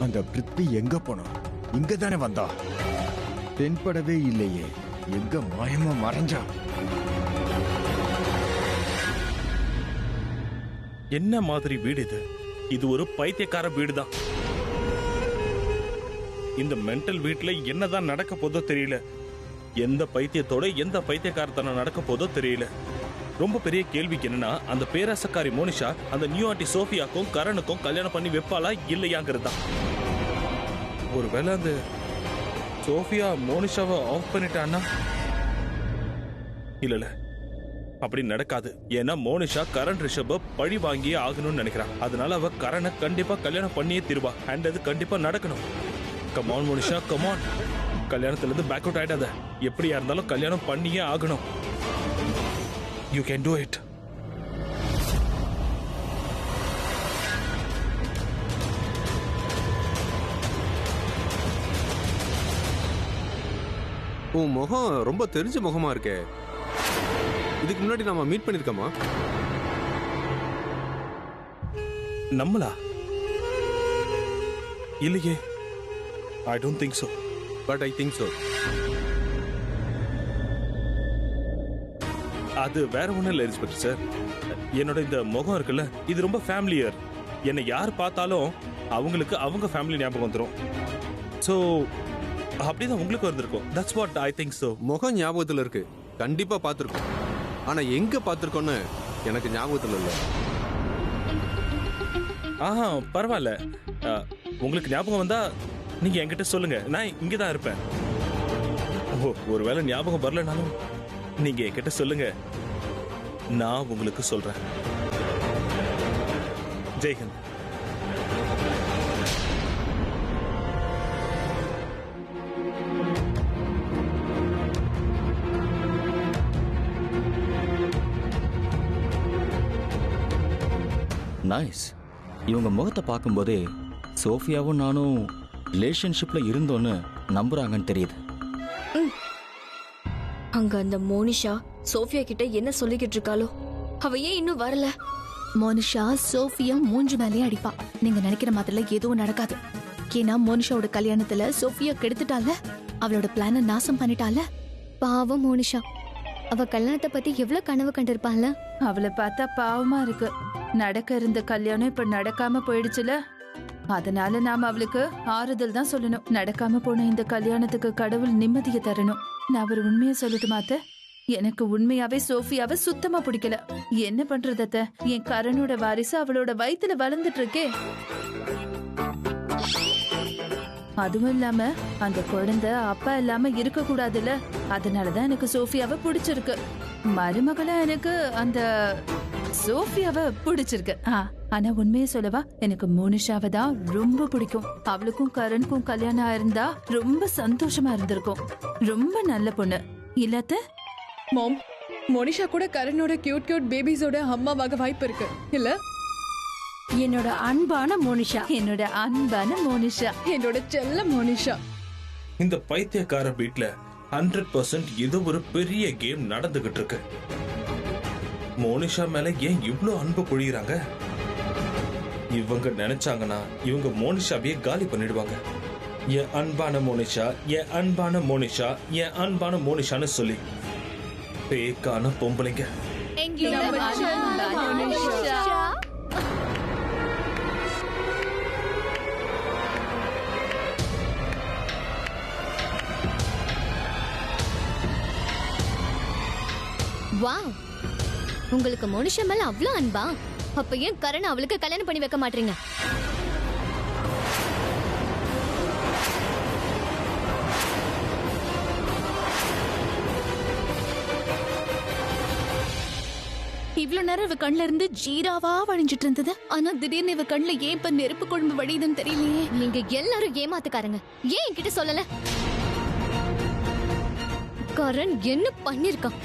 அந்த பிருத்வி எங்க போனா? இங்க தானே வந்தா. தென்படவே இல்லையே. எங்க மாயமா மறைஞ்சா? என்ன மாதிரி வீடு இது? இது ஒரு பைத்தியக்கார வீடுதான். இந்த மென்டல் வீட்டுல என்னதான் நடக்க போதோ தெரியல. எந்த பைத்தியத்தோட எந்த பைத்தியக்காரத்தனம் நடக்க போதோ தெரியல. ரொம்ப பெரிய கேள்விக்கு என்னன்னா, அந்த பேராசக்காரி மோனிஷா அந்த நியூ ஆண்டி சோஃபியாக்கும் கரனுக்கும் கல்யாணம் பண்ணி வைப்பாளா இல்லையாங்கிறதுதான். ஒருவேளை அந்த சோஃபியா மோனிஷாவை ஆஃப் பண்ணிட்டான்னா? இல்ல அப்படி நடக்காது. ஏன்னா மோனிஷா கரண் ரிஷப பழி வாங்கியே ஆகணும்னு நினைக்கிறான். அதனால அவ கரனை கண்டிப்பா கல்யாணம் பண்ணியே திருவா. அண்ட் அது கண்டிப்பா நடக்கணும். Come on Monisha, come on. கல்யாணத்துல இருந்து பேக் அவுட் ஆயிடாத. எப்படியா இருந்தாலும் கல்யாணம் பண்ணியே ஆகணும். You can do it. உன் முகம் ரொம்ப தெரிஞ்ச முகமா இருக்கே. இதுக்கு முன்னாடி நாம மீட் பண்ணிருக்கோமா? நம்மளா? இல்லையே. I don't think so. But I think so. அது வேற ஒண்ணும் இல்லை இன்ஸ்பெக்டர் சார். என்னோட இந்த முகம் இருக்குல்ல, இது ரொம்ப ஃபேமிலியர். என்னை யார் பார்த்தாலும் அவங்களுக்கு அவங்க ஃபேமிலி ஞாபகம் வந்துடும். ஸோ அப்படிதான் உங்களுக்கு வந்திருக்கும். That's what I think so. முகம் ஞாபகத்துல இருக்கு, கண்டிப்பா பார்த்திருக்கோம். ஆனா எங்க பார்த்திருக்கோன்னு எனக்கு ஞாபகத்துல இல்லை. ஆஹா, பரவாயில்ல. உங்களுக்கு ஞாபகம் வந்தா நீங்க என்கிட்ட சொல்லுங்க. நான் இங்கதான் இருப்பேன். ஒருவேளை ஞாபகம் வரலனாலும் நீங்க என்கிட்ட சொல்லுங்க, நான் உங்களுக்கு சொல்றேன். ஜெய்ஹிந்த். நைஸ். இவங்க முகத்தை பார்க்கும்போதே சோஃபியாவும் நானும் ரிலேஷன்ஷிப்ல இருந்தோன்னு நம்புறாங்கன்னு தெரியுது. அங்க அந்த மோனிஷா சோஃபியா கிட்ட என்ன சொல்லிக்கிட்டு இருக்காளோ? அவ ஏன் இன்னும் வரல? மோனிஷா சோஃபியா மூஞ்சி மேலேயே அடிப்பா. நீங்க நினைக்கிற மாதிரில எதுவும் நடக்காது. ஏன்னா மோனிஷாவோட கல்யாணத்துல சோஃபியா கெடுத்துட்டால, அவளோட பிளான நாசம் பண்ணிட்டால. பாவம் மோனிஷா, அவ கல்யாணத்தை பத்தி எவ்வளவு கனவு கண்டிருப்பாள்ல. அவளை பார்த்தா பாவமா இருக்கு. நடக்க இருந்த கல்யாணம் இப்ப நடக்காம போயிடுச்சுல. அதனால நாம அவளுக்கு ஆறுதல் தான் சொல்லணும். நடக்காம போன இந்த கல்யாணத்துக்கு கடவுள் நிம்மதியை தரணும். நான் ஒரு உண்மையை சொல்லட்டுமா அத்தை? எனக்கு உண்மையாவே சோஃபியாவை சுத்தமா பிடிக்கல. என்ன பண்றது அத்தை? என் கரனோட வாரிசு அவளோட வயித்துல வளர்ந்துட்டு இருக்கே. அதுவும் இல்லாம அந்த குழந்தை அப்பா இல்லாம இருக்க கூடாதுல்ல. அதனாலதான் எனக்கு சோஃபியாவை பிடிச்சிருக்கு. மருமகளா எனக்கு அந்த சோஃபியாவை பிடிச்சிருக்கு. ஆனா உண்மையை சொல்லவா, எனக்கு மோனிஷாவை தான் ரொம்ப பிடிக்கும். அவளுக்கும் கரனுக்கும் கல்யாணம் ஆயிருந்தா ரொம்ப சந்தோஷமா இருந்திருக்கும். ரொம்ப நல்ல பொண்ணு இல்லத்த? மாம், மோனிஷா கூட கரனோட கியூட் கியூட் பேபிஸோட அம்மாவாக வாய்ப்பு இருக்கு இல்ல? என்னோட அன்பான மோனிஷா, என்னோட அன்பான மோனிஷா, என்னோட செல்ல மோனிஷா. இந்த பைத்தியக்கார வீட்ல 100% இது ஒரு பெரிய கேம் நடந்துகிட்டு இருக்கு. மோனிஷா மேல ஏன் இவ்ளோ அன்பு பொழிகிறாங்க? இவங்க நினைச்சாங்கன்னா இவங்க மோனிஷாவையே காலி பண்ணிடுவாங்க. என் அன்பான மோனிஷா, என் அன்பான மோனிஷா, என் அன்பான மோனிஷான்னு சொல்லி பேக்கான பொம்பளைங்க. வாவ், உங்களுக்கு மோனிஷா மேல அவ்வளவு அன்பா? அப்ப ஏன் கரண் அவளுக்கு கல்யாணம் பண்ணி வைக்க மாட்டீங்க? இவ்வளவு நேரம் இவ கண்ணுல இருந்து ஜீராவா வழிஞ்சிட்டு இருந்தது. ஆனா திடீர்னு இவ கண்ணுல ஏன் இப்ப நெருப்பு கொழும்பு வழியுதுன்னு தெரியலையே. நீங்க எல்லாரும் ஏமாத்துக்காரங்க. ஏன் என்கிட்ட சொல்லல? கரண் என்ன பண்ணிருக்கான்?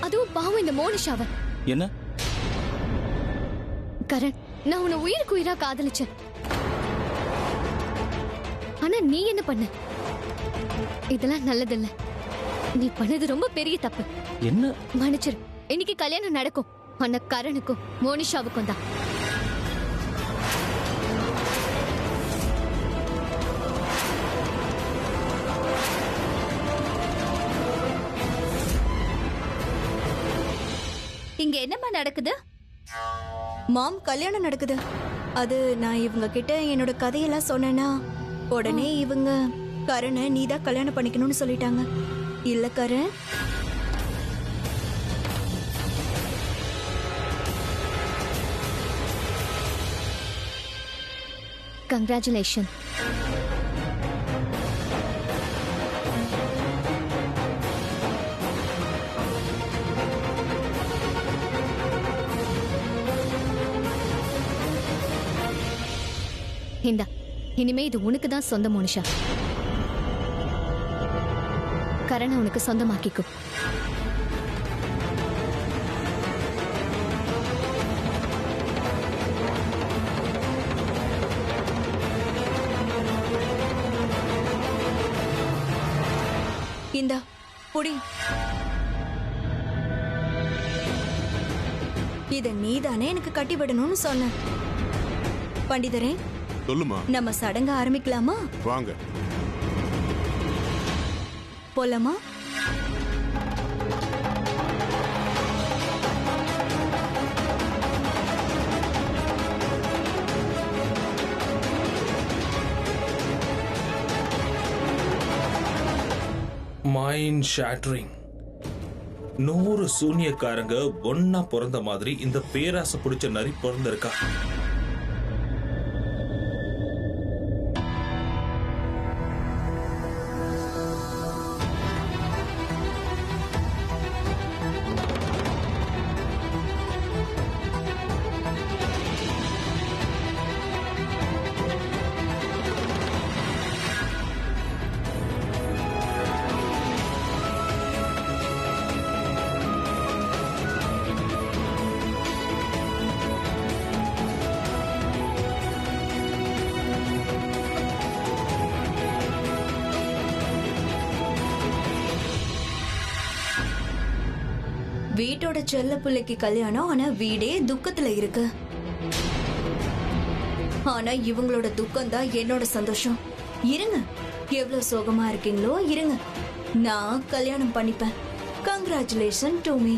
அதுவும் பாவம் இந்த மோனிஷாவ. என்ன கரண், நான் உன்னை உயிருக்கு உயிரா காதலிச்சேன். ஆனா நீ என்ன பண்ண? இதெல்லாம் நல்லதில்ல. நீ பண்ணது ரொம்ப பெரிய தப்பு. என்ன? மன்னிச்சிரு. இன்னைக்கு கல்யாணம் நடக்கும். ஆனா கரனுக்கும் மோனிஷாவுக்கும் தான். என்னம்மா நடக்குது? மாம், கல்யாணம் நடக்குது. அது நான் இவங்க கிட்ட என்னோட கதையெல்லாம் சொன்னேன்னா உடனே இவங்க கரணை நீதான் கல்யாணம் பண்ணிக்கணும்னு சொல்லிட்டாங்க. இல்ல கரண்? கங்க்ராச்சுலேஷன். இந்தா, இனிமே இது உனக்கு தான் சொந்தம் மோனிஷா. கரணை உனக்கு சொந்தமாக்கிக்கோ. இந்தா புடி. இத நீதானே எனக்கு கட்டி விடணும்னு சொன்ன. பண்டிதரே, சொல்லுமா. நம்ம சடங்க ஆரம்பிக்கலாமா? வாங்க போலாமா? Mind shattering. 100 சூனியக்காரங்க ஒன்னா பிறந்த மாதிரி இந்த பேராசை பிடிச்ச நரி பிறந்திருக்கா. வீட்டோட செல்ல பிள்ளைக்கு கல்யாணம், ஆனா வீடே துக்கத்துல இருக்கு. ஆனா இவங்களோட துக்கம் தான் என்னோட சந்தோஷம். இருங்க, எவ்வளவு சோகமா இருக்கீங்களோ இருங்க, நான் கல்யாணம் பண்ணிப்பேன். Congratulation to me.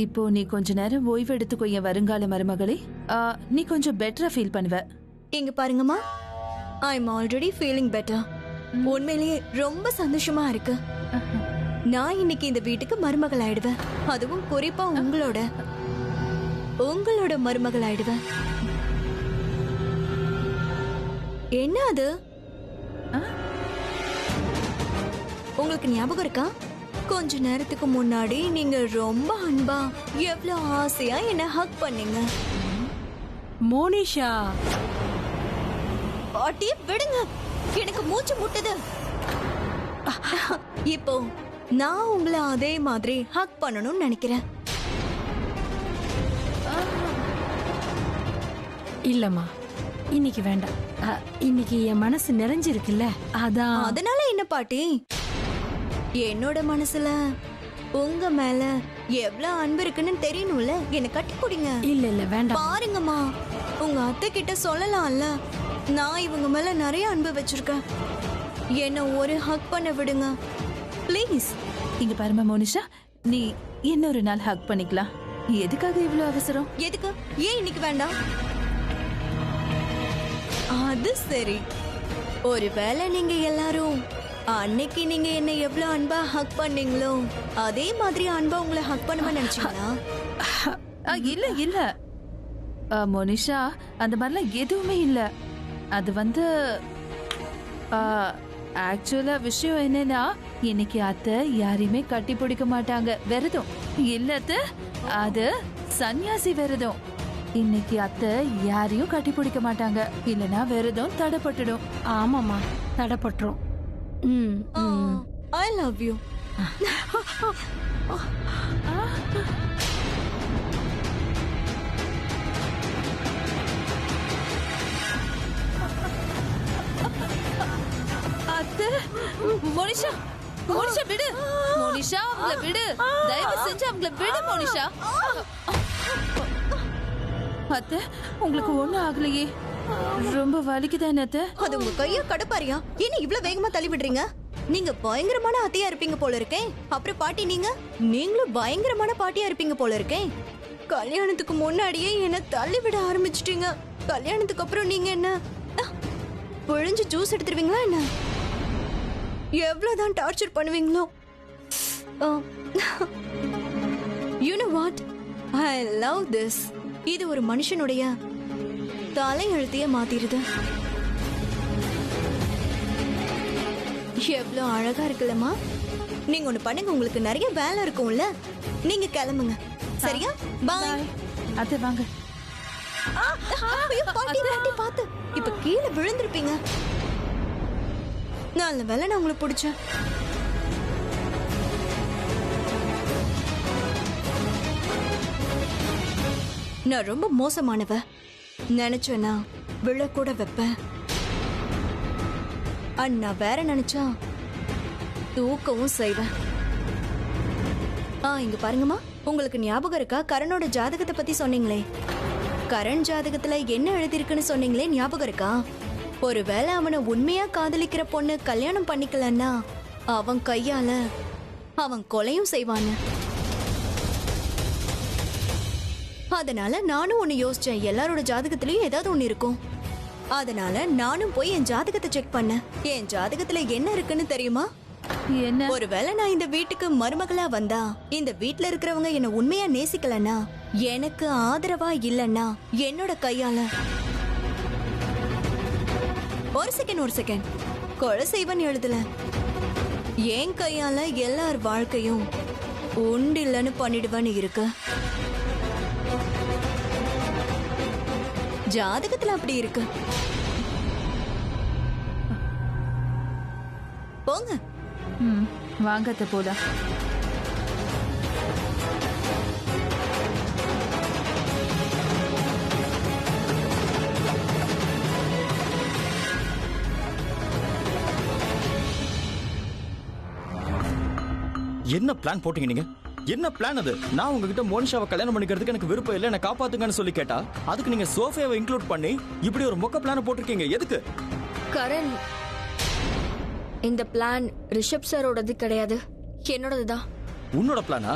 இப்போ நீ கொஞ்ச நேரம் ஓய்வு எடுத்துக்கோ என் வருங்கால மருமகளே. நீ கொஞ்சம் பெட்டரா ஃபீல் பண்ணுவ. இங்க பாருங்கம்மா, I am already feeling better. உண்மையிலேயே ரொம்ப சந்தோஷமா இருக்கு. நான் இன்னைக்கு இந்த வீட்டுக்கு மருமகள் ஆயிடுவேன். அதுவும் குறிப்பா உங்களோட மருமகள் ஆயிடுவேன். என்ன அது? உங்களுக்கு ஞாபகம் இருக்கா? கொஞ்ச நேரத்துக்கு முன்னாடி நீங்க ரொம்ப அன்பா எவ்வளவு ஆசையா என்ன ஹக் பண்ணீங்க. மோனிஷா, பாட்டி விடுங்க, எனக்கு மூச்சு முட்டுது. இப்போ நான் உங்களை அதே மாதிரி ஹக் பண்ணணும்னு நினைக்கிறேன். இல்லம்மா, இன்னைக்கு வேண்டாம். இன்னைக்கு என் மனசு நிறைஞ்சிருக்குல்ல, அதான். அதனால என்ன பாட்டி? என்னோட மனசுல உங்க மேல எவ்வளவு அன்பு இருக்குன்னு தெரியணும்ல. என்ன கட்டி குடிங்க. இல்ல வேண்டாம். பாருங்கம்மா, உங்க அத்தை கிட்ட சொல்லலாம்ல, நான் இவங்க மேல நிறைய அன்பு வச்சிருக்கேன். என்ன ஒரு ஹக் பண்ண விடுங்க ப்ளீஸ். இங்க பாருமா மோனிஷா, நீ இன்னொரு நாள் ஹக் பண்ணிக்கலாம். எதுக்காக இவ்வளவு அவசரம்? எதுக்கு? ஏன் இன்னைக்கு வேண்டாம்? அது சரி, ஒருவேளை நீங்க எல்லாரும் அன்னைக்கு நீங்க என்ன எவ்வளவு அன்பா ஹக் பண்ணீங்களோ அதே மாதிரி அன்பா உங்களை ஹக் பண்ணுவேன்னு நினைச்சீங்களா? இல்ல இல்ல மோனிஷா, அந்த மாதிரிலாம் எதுவுமே இல்ல. அது ஆக்சுவலா விஷயம் என்னன்னா, இன்னைக்கு அத்தை யாரையுமே கட்டி பிடிக்க மாட்டாங்க. விரதம் இல்ல, அது சன்னியாசி விரதம். இன்னைக்கு அத்தை யாரையும் கட்டி பிடிக்க மாட்டாங்க, இல்லனா விரதம் தடைப்பட்டுடும். ஆமாமா, தடைப்பட்டுரும். I love you. அத்தை மோனிஷா மோனிஷா விடு மோனிஷா அவங்கள விடு தயவு செஞ்சு அவங்கள விடு மோனிஷா அத்தை உங்களுக்கு ஒண்ணும் ஆகலையே ரொம்ப வலிக்குதானே அத்தை அது உங்க கைய கடுப்பாரியா என்ன இவ்வளவு வேகமா தள்ளி விடுறீங்க நீங்க பயங்கரமான அத்தையா இருப்பீங்க போல இருக்கேன் அப்புறம் பாட்டி நீங்களும் பயங்கரமான பாட்டியா இருப்பீங்க போல இருக்கேன் கல்யாணத்துக்கு முன்னாடியே என்ன தள்ளி விட ஆரம்பிச்சிட்டீங்க கல்யாணத்துக்கு அப்புறம் நீங்க என்ன பொழிஞ்சு ஜூஸ் எடுத்துருவீங்களா என்ன எவ்வளவுதான் டார்ச்சர் பண்ணுவீங்களோ you know what I love this இது ஒரு மனுஷனுடைய தலையெழுத்தையே மாத்திருது எவ்வளவு அழகா இருக்குல்லம்மா நீங்க ஒண்ணு பண்ணுங்க உங்களுக்கு நிறைய வேலை இருக்கும்ல நீங்க கிளம்புங்க சரியா பாய் அத்தை வாங்க பாட்டி பாட்டி பாத்து இப்ப கீழே விழுந்திருப்பீங்க நல்ல வேலை நான் உங்களை பிடிச்சேன் நான் ரொம்ப மோசமானவ நினைச்சேனா விழக்கூட வைப்பேன் அண்ணா வேற நினைச்சா தூக்கவும் செய்வேன் இங்க பாருங்கம்மா உங்களுக்கு ஞாபகம் இருக்கா கரணோட ஜாதகத்தை பத்தி சொன்னீங்களே கரண் ஜாதகத்துல என்ன எழுதிருக்குன்னு சொன்னீங்களே ஞாபகம் இருக்கா ஒருவேளை அவனை உண்மையா காதலிக்கிற பொண்ணு கல்யாணம் பண்ணிக்கலன்னா அவன் கையால அவன் கொலையும் செய்வான்னு அதனால நானும் ஒண்ணு யோசிச்சேன் எல்லாரோட ஜாதகத்திலயும் ஏதாவது ஒண்ணு இருக்கும் அதனால நானும் போய் என் ஜாதகத்தை செக் பண்ணேன் என் ஜாதகத்துல என்ன இருக்குன்னு தெரியுமா என்ன ஒருவேளை நான் இந்த வீட்டுக்கு மருமகளா வந்தா இந்த வீட்ல இருக்கிறவங்க என்ன உண்மையா நேசிக்கலன்னா எனக்கு ஆதரவா இல்லன்னா என்னோட கையால ஒரு செகண்ட் கொலை செய்வன் எழுதல என் கையால எல்லார் வாழ்க்கையும் உண்டு இல்லைன்னு பண்ணிடுவேன்னு இருக்கு ஜாதகத்துல அப்படி இருக்கு போங்க வாங்க அத்தை போலாம் என்ன பிளான் போட்டீங்க நீங்க என்ன பிளான் அது நான் உங்ககிட்ட மோனிஷாவை கல்யாணம் பண்ணிக்கிறதுக்கு எனக்கு விருப்பம் இல்லை என்ன காப்பாத்துங்கன்னு சொல்லி கேட்டா அதுக்கு நீங்க சோஃபியாவை இன்க்ளூட் பண்ணி இப்படி ஒரு மொக்க பிளான் போட்டிருக்கீங்க எதுக்கு கரண் இந்த பிளான் ரிஷப் சாரோடது கிடையாது என்னோடதுதான் உன்னோட பிளானா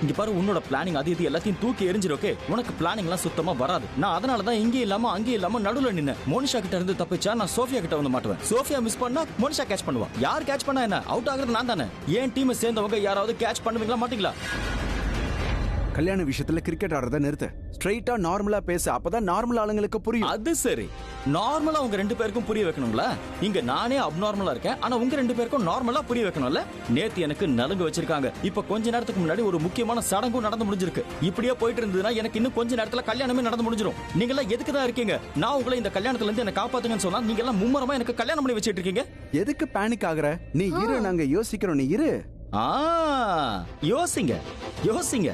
இங்க பாரு உன்னோட பிளானிங் அது இது எல்லாத்தையும் தூக்கி எரிஞ்சிரு ஓகே உனக்கு பிளானிங் எல்லாம் சுத்தமா வராது நான் அதனால தான் இங்கே இல்லாம அங்கே இல்லாம நடுவுல நின்னு மோனிஷா கிட்ட இருந்து தப்பிச்சா நான் சோஃபியா கிட்ட வந்து மாட்டுவேன் சோஃபியா மிஸ் பண்ணா மோனிஷா கேட்ச் பண்ணுவா யார் கேட்ச் பண்ணா என்ன அவுட் ஆகுறது நான் தானே என் டீமை சேர்ந்தவங்க யாராவது கேட்ச் பண்ணுவீங்களா மாட்டீங்களா கல்யாண விஷயத்துல கிரிக்கெட் ஆடுறத நிறுத்து ஸ்ட்ரைட்டா நார்மலா பேசு அப்பதான் நார்மல் ஆளுங்களுக்கு புரியும் அது சரி நார்மலா உங்க ரெண்டு பேருக்கும் புரிய வைக்கணும்ல இங்க நானே அப்நார்மலா இருக்கேன் ஆனா உங்க ரெண்டு பேருக்கும் நார்மலா புரிய வைக்கணும்ல நேத்து எனக்கு நலுங்கு வச்சிருக்காங்க இப்ப கொஞ்ச நேரத்துக்கு முன்னாடி ஒரு முக்கியமான சடங்கும் நடந்து முடிஞ்சிருக்கு இப்படியே போயிட்டு இருந்ததுன்னா எனக்கு இன்னும் கொஞ்ச நேரத்துல கல்யாணமே நடந்து முடிஞ்சிடும் நீங்க எல்லாம் எதுக்கு தான் இருக்கீங்க நான் உங்களை இந்த கல்யாணத்துல இருந்து என்ன காப்பாத்துங்கன்னு சொன்னா நீங்க எல்லாம் மும்மரமா எனக்கு கல்யாணம் பண்ணி வச்சிட்டு இருக்கீங்க எதுக்கு பேனிக் ஆகுற நீ இரு நாங்க யோசிக்கிறோம் நீ இரு யோசிங்க யோசிங்க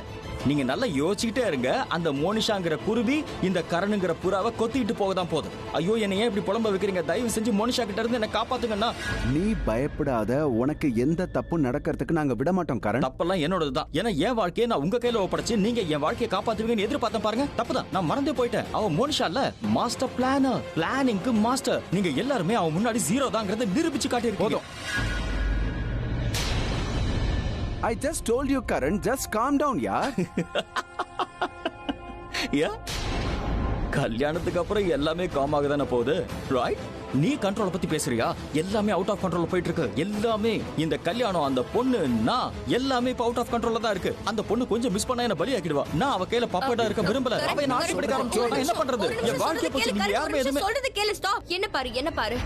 நீங்க நல்லா யோசிச்சுக்கிட்டே இருங்க அந்த மோனிஷாங்கிற குருவி இந்த கரணுங்கிற புறாவை கொத்திட்டு போக தான் போதும் ஐயோ என்ன ஏன் இப்படி புலம்ப வைக்கிறீங்க தயவு செஞ்சு மோனிஷா கிட்ட இருந்து என்ன காப்பாத்துங்கன்னா நீ பயப்படாத உனக்கு எந்த தப்பும் நடக்கிறதுக்கு நாங்க விட மாட்டோம் கரண் தப்பெல்லாம் என்னோடதுதான் ஏன்னா என் வாழ்க்கையை நான் உங்க கையில ஒப்படைச்சு நீங்க என் வாழ்க்கையை காப்பாத்துவீங்கன்னு எதிர்பார்த்தேன் பாருங்க தப்புதான் நான் மறந்தே போயிட்டேன் அவன் மோனிஷா இல்ல மாஸ்டர் பிளானர் பிளானிங்க்கு மாஸ்டர் நீங்க எல்லாருமே அவன் முன்னாடி ஜீரோ தாங்கிறத நிரூபிச்சு காட்டியிருக்கீங்க I just told you, Karan, just calm down, yaar. கல்யாணத்துக்கு அப்புறம் எல்லாமே காம் ஆகுதானே போகுது ரைட் நீ கண்ட்ரோல் பத்தி பேசுறியா எல்லாமே அவுட் ஆஃப் கண்ட்ரோல் போயிட்டு இருக்கு எல்லாமே இந்த கல்யாணம் அந்த பொண்ணு நான் எல்லாமே இப்ப அவுட் ஆஃப் கண்ட்ரோல்ல தான் இருக்கு அந்த பொண்ணு கொஞ்சம் மிஸ் பண்ணா என்ன பலியாக்கிடுவா நான் அவ கையில பப்பேட்டா இருக்க விரும்பல அவ என்ன ஆசைப்பட ஆரம்பிச்சா என்ன பண்றது என் வாழ்க்கைய பத்தி நீங்க யாருமே எதுவுமே சொல்றது கேளு ஸ்டாப் என்ன பாரு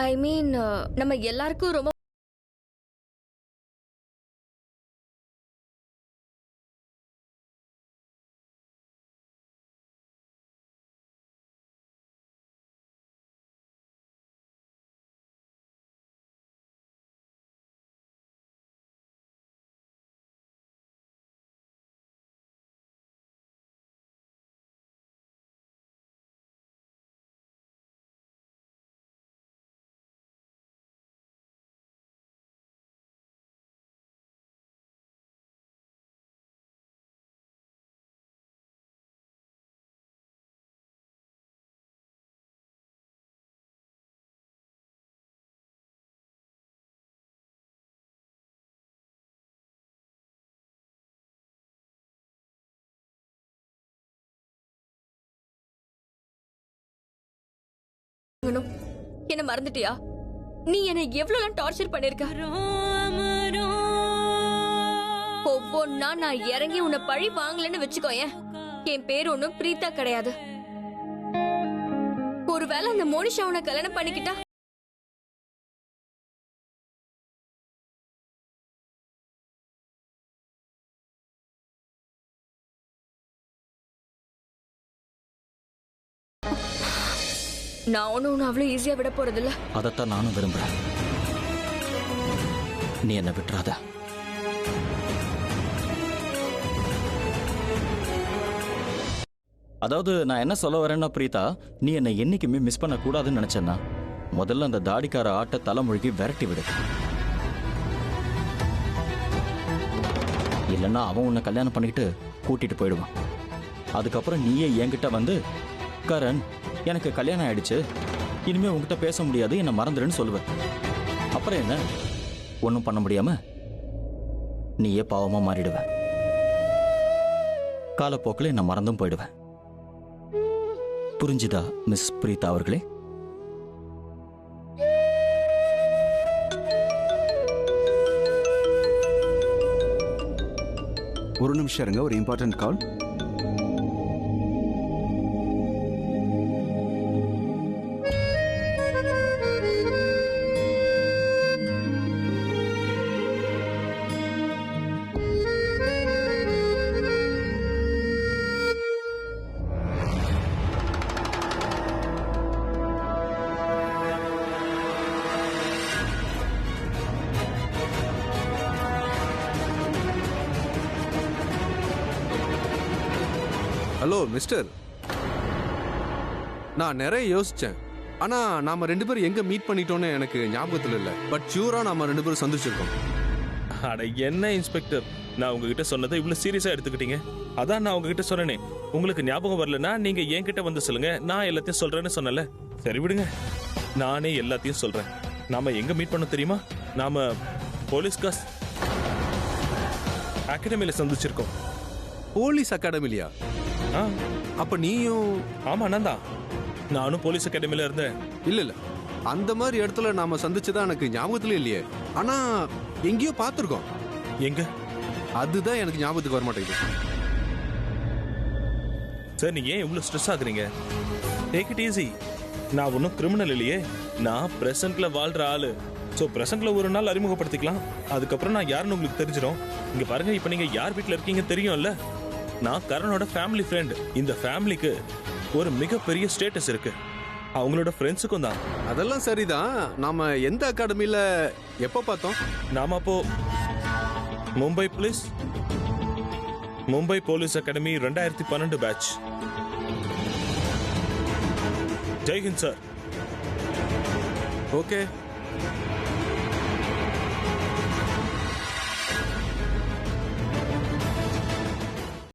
ஐ மீன் நம்ம எல்லாருக்கும் ரொம்ப என்ன மறந்துட்டியா? நீ என்னை எவ்வளவு டார்ச்சர் பண்ணிருக்க. ஒவ்வொன்னா நான் இறங்கி உன்னை பழி வாங்கலன்னு வச்சுக்கோயேன். என் பேர் ஒன்னும் பிரீதா கிடையாது. ஒருவேளை அந்த மோனிஷா உன்னை கல்யாணம் பண்ணிக்கிட்டா நான் ஒன்னும் அவ்வளவு ஈஸியா விட போறதில்ல. அதைத்தான் நானும் விரும்புறேன். நீ என்ன விட்டுறாத. அதாவது நான் என்ன சொல்ல வரேன்னா பிரீதா, நீ என்னை என்னைக்குமே மிஸ் பண்ண கூடாதுன்னு நினைச்சேன்னா முதல்ல அந்த தாடிக்கார ஆட்டை தலைமொழிக்கு விரட்டி விடு. இல்லைன்னா அவன் உன்னை கல்யாணம் பண்ணிக்கிட்டு கூட்டிட்டு போயிடுவான். அதுக்கப்புறம் நீயே என்கிட்ட வந்து, கரண் எனக்கு கல்யாணம் ஆயிடுச்சு, இனிமே உங்ககிட்ட பேச முடியாது, என்னை மறந்துடுன்னு சொல்லுவேன். அப்புறம் என்ன, ஒன்றும் பண்ண முடியாம நீயே பாவமா மாறிடுவ. காலப்போக்கில் என்னை மறந்தும் போயிடுவேன். புரிஞ்சுதா மிஸ் பிரீதா அவர்களே? ஒரு நிமிஷம் இருங்க, ஒரு இம்பார்ட்டன்ட் கால். ஹலோ மிஸ்டர், நான் நிறைய யோசிச்சேன். ஆனா நாம ரெண்டு பேரும் எங்க மீட் பண்ணிட்டோம்னு எனக்கு ஞாபகத்துல இல்ல. பட் ஷூரா நாம ரெண்டு பேரும் சந்திச்சிருக்கோம். அட என்ன இன்ஸ்பெக்டர், நான் உங்ககிட்ட சொன்னதை இவ்வளவு சீரியஸா எடுத்துக்கிட்டீங்க. அதான் நான் உங்ககிட்ட சொன்னேனே, உங்களுக்கு ஞாபகம் வரலன்னா நீங்க என்கிட்ட வந்து சொல்லுங்க, நான் எல்லாத்தையும் சொல்றேன்னு சொன்னல. சரி விடுங்க, நானே எல்லாத்தையும் சொல்றேன். நாம எங்க மீட் பண்ண தெரியுமா? நாம போலீஸ் காஸ் அகாடமியில சந்திச்சிருக்கோம். போலீஸ் அகாடமிலியா? அப்ப நீயும்? ஆமா, நான் தான். நானும் போலீஸ் அகாடமியில இருந்தேன். இல்ல அந்த மாதிரி இடத்துல நாம சந்திச்சதா எனக்கு ஞாபகத்துல இல்லையே. ஆனா எங்கேயோ பார்த்திருக்கோம். எங்க? அதுதான் எனக்கு ஞாபகத்துக்கு வர மாட்டேங்குது. சார், நீங்க ஏன் இவ்வளவு ஸ்ட்ரெஸ் ஆகுறீங்க? Take it easy. நான் ஒன்னும் கிரிமினல் இல்லையே. நான் பிரசன்ட்ல வாழ்ற ஆளு. சோ பிரசன்ட்ல ஒரு நாள் அறிமுகப்படுத்திக்கலாம். அதுக்கப்புறம் நான் யாருன்னு உங்களுக்கு தெரிஞ்சிடும். இங்க பாருங்க, இப்ப நீங்க யார் வீட்டுல இருக்கீங்க தெரியும்ல? நான் கரணோட ஃபேமிலி ஃப்ரெண்ட். இந்த ஃபேமிலிக்கு ஒரு மிகப்பெரிய ஸ்டேட்டஸ் இருக்கு, அவங்களோட ஃப்ரெண்ட்ஸுக்கும் தான். அதெல்லாம் சரிதான். நாம எந்த அகாடமியில எப்ப பார்த்தோம்? நாம அப்போ மும்பை போலீஸ் அகாடமி 2012 பேட்ச். ஜெய்ஹிந்த் சார். ஓகே.